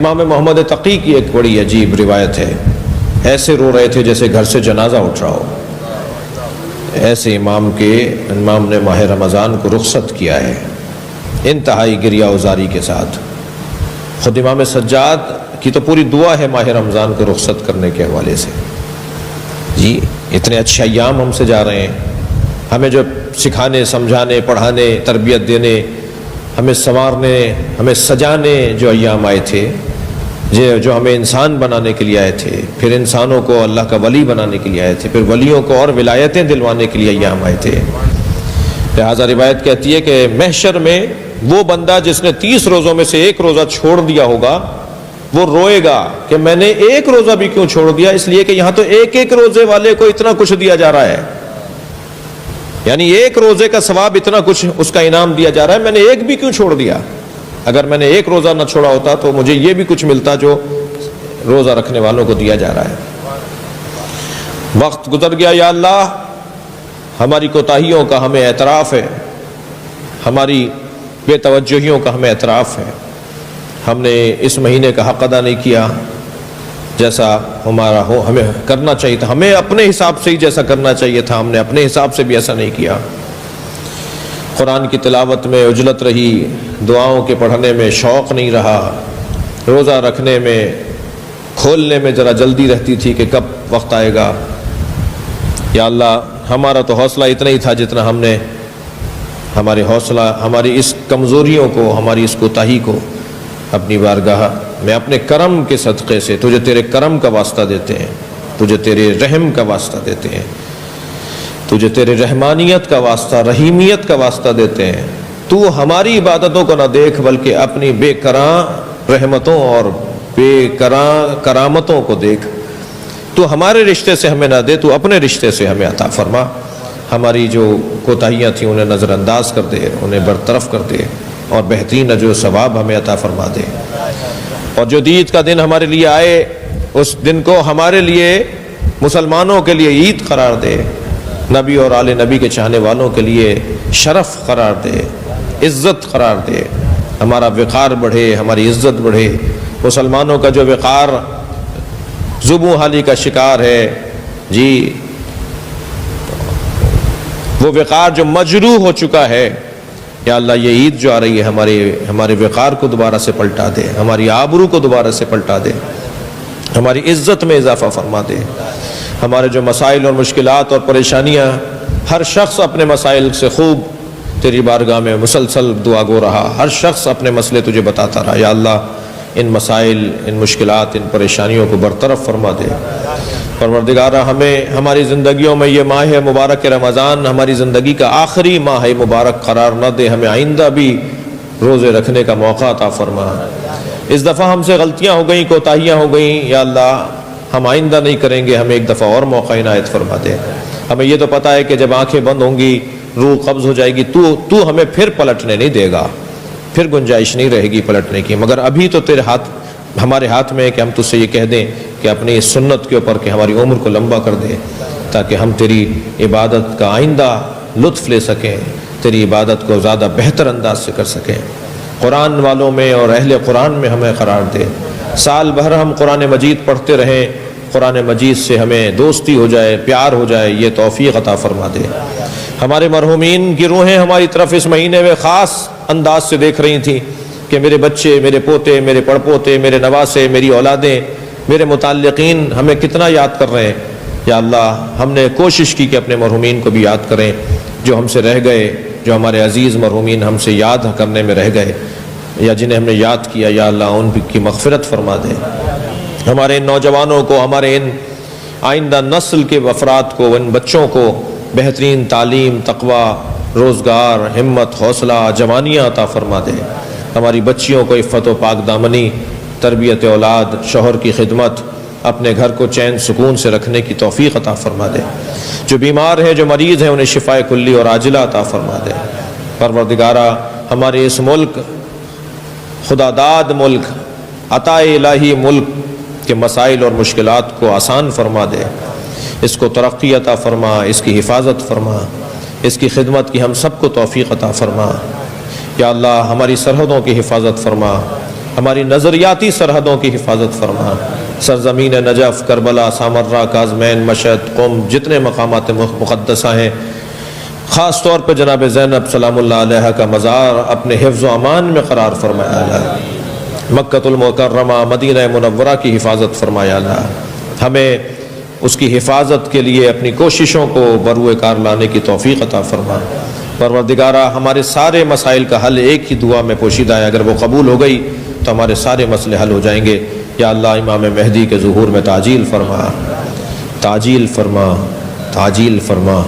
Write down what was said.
امام محمد تقی کی ایک بڑی عجیب روایت ہے، ایسے رو رہے تھے جیسے گھر سے جنازہ اٹھ رہا ہو۔ ایسے امام نے ماہ رمضان کو رخصت کیا ہے انتہائی گریہ وزاری کے ساتھ۔ خود امام سجاد کی تو پوری دعا ہے ماہ رمضان کو رخصت کرنے کے حوالے سے۔ جی اتنے اچھے ایام ہم سے جا رہے ہیں، ہمیں جو سکھانے، سمجھانے، پڑھانے، تربیت دینے، ہمیں سنوارنے، ہمیں سجانے جو ایام آئے تھے، جو ہمیں انسان بنانے کے لیے آئے تھے، پھر انسانوں کو اللہ کا ولی بنانے کے لیے آئے تھے، پھر ولیوں کو اور ولایتیں دلوانے کے لیے ایام آئے تھے۔ لہٰذا روایت کہتی ہے کہ محشر میں وہ بندہ جس نے 30 روزوں میں سے ایک روزہ چھوڑ دیا ہوگا وہ روئے گا کہ میں نے ایک روزہ بھی کیوں چھوڑ دیا، اس لیے کہ یہاں تو ایک ایک روزے والے کو اتنا کچھ دیا جا رہا ہے، یعنی ایک روزے کا ثواب اتنا کچھ اس کا انعام دیا جا رہا ہے، میں نے ایک بھی کیوں چھوڑ دیا؟ اگر میں نے ایک روزہ نہ چھوڑا ہوتا تو مجھے یہ بھی کچھ ملتا جو روزہ رکھنے والوں کو دیا جا رہا ہے۔ وقت گزر گیا، یا اللہ ہماری کوتاہیوں کا ہمیں اعتراف ہے، ہماری بے توجہیوں کا ہمیں اعتراف ہے، ہم نے اس مہینے کا حق ادا نہیں کیا جیسا ہمارا ہو ہمیں کرنا چاہیے تھا، ہمیں اپنے حساب سے ہی جیسا کرنا چاہیے تھا ہم نے اپنے حساب سے بھی ایسا نہیں کیا۔ قرآن کی تلاوت میں عجلت رہی، دعاؤں کے پڑھنے میں شوق نہیں رہا، روزہ رکھنے میں کھولنے میں ذرا جلدی رہتی تھی کہ کب وقت آئے گا۔ یا اللہ ہمارا تو حوصلہ اتنا ہی تھا جتنا ہم نے ہمارے حوصلہ، ہماری اس کمزوریوں کو، ہماری اس کوتاہی کو اپنی بارگاہ میں اپنے کرم کے صدقے سے، تجھے تیرے کرم کا واسطہ دیتے ہیں، تجھے تیرے رحم کا واسطہ دیتے ہیں، تجھے تیرے رحمانیت کا واسطہ، رحیمیت کا واسطہ دیتے ہیں۔ تو ہماری عبادتوں کو نہ دیکھ بلکہ اپنی بے کراں رحمتوں اور بے کراں کرامتوں کو دیکھ۔ تو ہمارے رشتے سے ہمیں نہ دے، تو اپنے رشتے سے ہمیں عطا فرما۔ ہماری جو کوتاہیاں تھیں انہیں نظر انداز کر دے، انہیں برطرف کر دے، اور بہترین اجر و ثواب ہمیں عطا فرما دے۔ اور جو عید کا دن ہمارے لیے آئے اس دن کو ہمارے لیے، مسلمانوں کے لیے عید قرار دے، نبی اور آل نبی کے چاہنے والوں کے لیے شرف قرار دے، عزت قرار دے، ہمارا وقار بڑھے، ہماری عزت بڑھے۔ مسلمانوں کا جو وقار زبوں حالی کا شکار ہے، جی وہ وقار جو مجروح ہو چکا ہے، یا اللہ یہ عید جو آ رہی ہے ہمارے وقار کو دوبارہ سے پلٹا دے، ہماری آبرو کو دوبارہ سے پلٹا دے، ہماری عزت میں اضافہ فرما دے۔ ہمارے جو مسائل اور مشکلات اور پریشانیاں، ہر شخص اپنے مسائل سے خوب تیری بارگاہ میں مسلسل دعا گو رہا، ہر شخص اپنے مسئلے تجھے بتاتا رہا۔ یا اللہ ان مسائل، ان مشکلات، ان پریشانیوں کو برطرف فرما دے۔ پروردگارہ ہمیں ہماری زندگیوں میں یہ ماہ مبارک رمضان ہماری زندگی کا آخری ماہ مبارک قرار نہ دے، ہمیں آئندہ بھی روزے رکھنے کا موقع عطا فرما۔ اس دفعہ ہم سے غلطیاں ہو گئیں، کوتاہیاں ہو گئیں، یا اللہ ہم آئندہ نہیں کریں گے، ہمیں ایک دفعہ اور موقع عنایت فرما دے۔ ہمیں یہ تو پتہ ہے کہ جب آنکھیں بند ہوں گی، روح قبض ہو جائے گی، تو ہمیں پھر پلٹنے نہیں دے گا، پھر گنجائش نہیں رہے گی پلٹنے کی، مگر ابھی تو تیرے ہمارے ہاتھ میں ہے کہ ہم تجھ سے یہ کہہ دیں کہ اپنی اس سنت کے اوپر کہ ہماری عمر کو لمبا کر دے، تاکہ ہم تیری عبادت کا آئندہ لطف لے سکیں، تیری عبادت کو زیادہ بہتر انداز سے کر سکیں۔ قرآن والوں میں اور اہل قرآن میں ہمیں قرار دے، سال بھر ہم قرآن مجید پڑھتے رہیں، قرآن مجید سے ہمیں دوستی ہو جائے، پیار ہو جائے، یہ توفیق عطا فرما دے۔ ہمارے مرحومین کی روحیں ہماری طرف اس مہینے میں خاص انداز سے دیکھ رہی تھیں کہ میرے بچے، میرے پوتے، میرے پڑپوتے، میرے نواسے، میری اولادیں، میرے متعلقین ہمیں کتنا یاد کر رہے ہیں۔ یا اللہ ہم نے کوشش کی کہ اپنے مرحومین کو بھی یاد کریں، جو ہم سے رہ گئے، جو ہمارے عزیز مرحومین ہم سے یاد کرنے میں رہ گئے یا جنہیں ہم نے یاد کیا، یا اللہ ان کی مغفرت فرما دے۔ ہمارے ان نوجوانوں کو، ہمارے ان آئندہ نسل کے افراد کو، ان بچوں کو بہترین تعلیم، تقوی، روزگار، ہمت، حوصلہ، جوانیاں عطا فرما دے۔ ہماری بچیوں کو عفت و پاک دامنی، تربیت اولاد، شوہر کی خدمت، اپنے گھر کو چین سکون سے رکھنے کی توفیق عطا فرما دے۔ جو بیمار ہیں، جو مریض ہیں، انہیں شفاء کلی اور عاجلہ عطا فرما دے۔ پروردگارہ ہمارے اس ملک، خدا داد ملک، عطا الہی ملک کے مسائل اور مشکلات کو آسان فرما دے، اس کو ترقی عطا فرما، اس کی حفاظت فرما، اس کی خدمت کی ہم سب کو توفیق عطا فرما۔ یا اللہ ہماری سرحدوں کی حفاظت فرما، ہماری نظریاتی سرحدوں کی حفاظت فرما، سرزمین نجف، کربلا، سامرہ، کاظمین، مشہد، قم، جتنے مقامات مقدسہ ہیں، خاص طور پہ جناب زینب سلام اللہ علیہ کا مزار اپنے حفظ و امان میں قرار فرمایا اللہ، مکۃ المکرمہ، مدینہ منورہ کی حفاظت فرمایا اللہ، ہمیں اس کی حفاظت کے لیے اپنی کوششوں کو بروئے کار لانے کی توفیق عطا فرما۔ پروردگارہ ہمارے سارے مسائل کا حل ایک ہی دعا میں پوشیدہ ہے، اگر وہ قبول ہو گئی تو ہمارے سارے مسئلے حل ہو جائیں گے۔ یا اللہ امام مہدی کے ظہور میں تعجیل فرما، تعجیل فرما، تعجیل فرما۔